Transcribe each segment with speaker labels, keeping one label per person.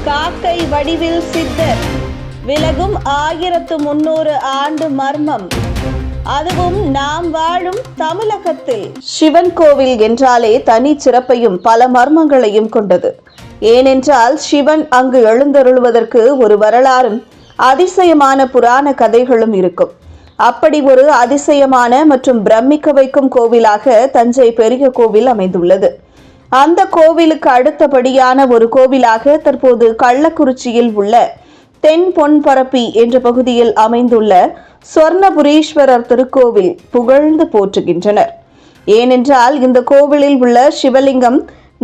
Speaker 1: காக்கை வடிவில் சித்தர் விலகும் 1300 ஆண்டு மர்மம், அதுவும் நாம் வாழும் தமிழகத்தில். சிவன் கோவில் என்றாலே தனி சிறப்பையும் பல மர்மங்களையும் கொண்டது. ஏனென்றால் சிவன் அங்கு எழுந்தருளுவதற்கு ஒரு வரலாறும் அதிசயமான புராண கதைகளும் இருக்கும். அப்படி ஒரு அதிசயமான மற்றும் பிரமிக்க வைக்கும் கோவிலாக தஞ்சை பெரிய கோவில் அமைந்துள்ளது. அந்த கோவிலுக்கு அடுத்தபடியான ஒரு கோவிலாக தற்போது கள்ளக்குறிச்சியில் உள்ள தென் பொன்பரப்பி என்ற பகுதியில் அமைந்துள்ள சொர்ணபுரீஸ்வரர் திருக்கோவில் புகழ்ந்து போற்றுகின்றனர். ஏனென்றால் இந்த கோவிலில் உள்ள சிவலிங்கம்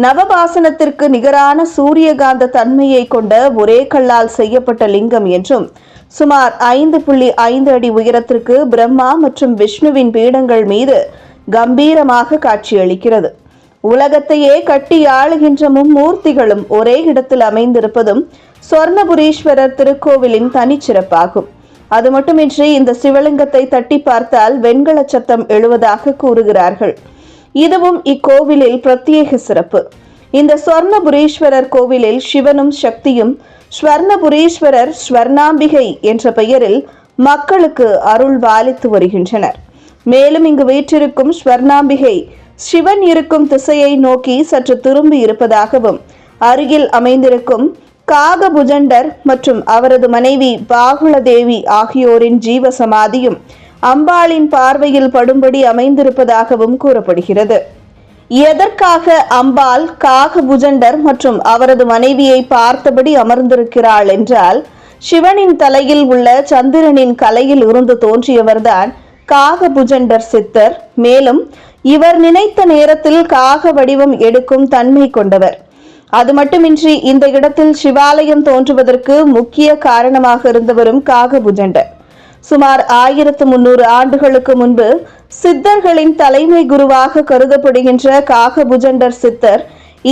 Speaker 1: நவபாசனத்திற்கு நிகரான சூரியகாந்த தன்மையை கொண்ட ஒரே கல்லால் செய்யப்பட்ட லிங்கம் என்றும், சுமார் 5.5 அடி உயரத்திற்கு பிரம்மா மற்றும் விஷ்ணுவின் பீடங்கள் மீது கம்பீரமாக காட்சியளிக்கிறது. உலகத்தையே கட்டி ஆளுகின்ற மும்மூர்த்திகளும் ஒரே இடத்தில் அமைந்திருப்பதும் சொர்ணபுரீஸ்வரர் திருக்கோவிலின் தனிச்சிறப்பாகும். அது மட்டுமின்றி இந்த சிவலிங்கத்தை தட்டி பார்த்தால் வெண்கல சத்தம் எழுவதாக கூறுகிறார்கள். இதுவும் இக்கோவிலில் பிரத்யேக சிறப்பு. இந்த சொர்ணபுரீஸ்வரர் கோவிலில் சிவனும் சக்தியும் ஸ்வர்ணபுரீஸ்வரர், ஸ்வர்ணாம்பிகை என்ற பெயரில் மக்களுக்கு அருள் பாலித்து வருகின்றனர். மேலும் இங்கு வீற்றிருக்கும் ஸ்வர்ணாம்பிகை சிவன் இருக்கும் திசையை நோக்கி சற்று திரும்பி இருப்பதாகவும், அருகில் அமைந்திருக்கும் காகபுஜண்டர் மற்றும் அவரது மனைவி பாகுலதேவி ஆகியோரின் ஜீவ சமாதியும் அம்பாளின் பார்வையில் படும்படி அமைந்திருப்பதாகவும் கூறப்படுகிறது. எதற்காக அம்பாள் காகபுஜண்டர் மற்றும் அவரது மனைவியை பார்த்தபடி அமர்ந்திருக்கிறாள் என்றால், சிவனின் தலையில் உள்ள சந்திரனின் கலையில் இருந்து தோன்றியவர்தான் காகபுஜண்டர் சித்தர். மேலும் இவர் நினைத்த நேரத்தில் காக வடிவம் எடுக்கும் தன்மை கொண்டவர். அது மட்டுமின்றி இந்த இடத்தில் சிவாலயம் தோன்றுவதற்கு முக்கிய காரணமாக இருந்தவரும் காகபுஜண்டர். சுமார் 1300 ஆண்டுகளுக்கு முன்பு சித்தர்களின் தலைமை குருவாக கருதப்படுகின்ற காகபுஜண்டர் சித்தர்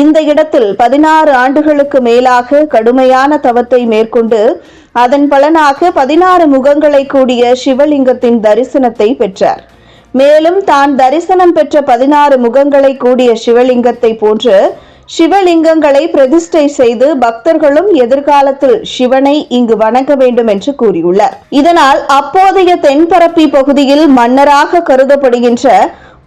Speaker 1: இந்த இடத்தில் 16 ஆண்டுகளுக்கு மேலாக கடுமையான தவத்தை மேற்கொண்டு அதன் பலனாக 16 முகங்களை கூடிய சிவலிங்கத்தின் தரிசனத்தை பெற்றார். மேலும் தான் தரிசனம் பெற்ற 16 முகங்களை கூடிய சிவலிங்கத்தை போன்று சிவலிங்கங்களை பிரதிஷ்டை செய்து பக்தர்களும் எதிர்காலத்தில் சிவனை இங்கு வணங்க வேண்டும் என்று கூறியுள்ளார். இதனால் அப்போதைய தென்பரப்பி பகுதியில் மன்னராக கருதப்படுகின்ற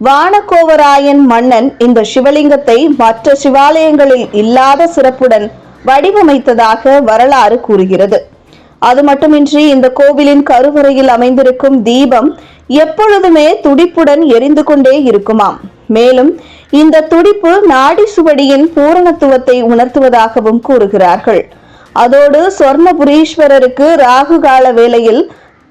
Speaker 1: வானகோவராயன் மன்னன் இந்த சிவலிங்கத்தை மற்ற சிவாலயங்களில் இல்லாத சிறப்புடன் வடிவமைத்ததாக வரலாறு கூறுகிறது. அது மட்டுமின்றி இந்த கோவிலின் கருவறையில் அமைந்திருக்கும் தீபம் எப்பொழுதுமே துடிப்புடன் எரிந்து கொண்டே இருக்குமாம். மேலும் இந்த துடிப்பு நாடி சுவடியின் பூரணத்துவத்தை உணர்த்துவதாகவும் கூறுகிறார்கள். அதோடு சொர்ணபுரீஸ்வரருக்கு ராகு கால வேளையில்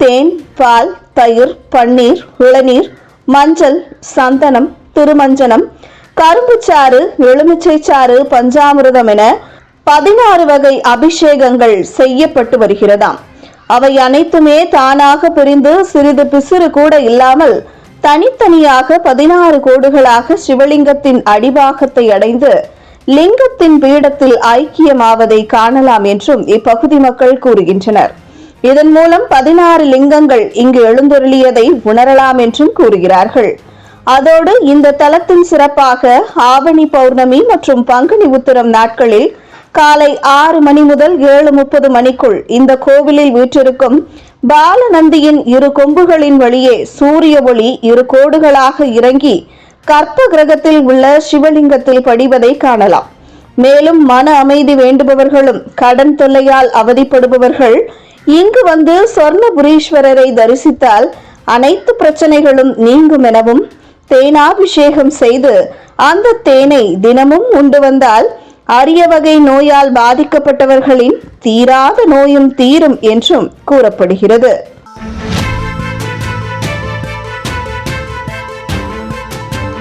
Speaker 1: தேன், பால், தயிர், பன்னீர், இளநீர், மஞ்சள், சந்தனம், திருமஞ்சனம், கரும்புச்சாறு, எலுமிச்சைச்சாறு, பஞ்சாமிர்தம் என 16 வகை அபிஷேகங்கள் செய்யப்பட்டு வருகிறதாம். அவை அனைத்துமே தானாக பிரிந்து சிறிது பிசிறு கூட இல்லாமல் தனித்தனியாக 16 கோடுகளாக சிவலிங்கத்தின் அடிபாகத்தை அடைந்து லிங்கத்தின் பீடத்தில் ஐக்கியமாவதை காணலாம் என்றும் இப்பகுதி மக்கள் கூறுகின்றனர். இதன் மூலம் 16 லிங்கங்கள் இங்கு எழுந்தருளியதை உணரலாம் என்றும் கூறுகிறார்கள். அதோடு இந்த தலத்தின் சிறப்பாக ஆவணி பௌர்ணமி மற்றும் பங்குனி உத்திரம் நாட்களில் காலை 6 மணி முதல் 7:30 மணிக்குள் இந்த கோவிலில் வீற்றிருக்கும் பாலநந்தியின் 2 கொம்புகளின் வழியே சூரிய ஒளி 2 கோடுகளாக இறங்கி கற்ப கிரகத்தில் உள்ள சிவலிங்கத்தில் படிவதை காணலாம். மேலும் மன அமைதி வேண்டுபவர்களும் கடன் தொல்லையால் அவதிப்படுபவர்கள் இங்கு வந்து சொர்ணபுரீஸ்வரரை தரிசித்தால் அனைத்து பிரச்சனைகளும் நீங்கும் எனவும், தேனாபிஷேகம் செய்து அந்த தேனை தினமும் உண்டு வந்தால் அரிய வகை நோயால் பாதிக்கப்பட்டவர்களின் தீராத நோயும் தீரும் என்றும் கூறப்படுகிறது.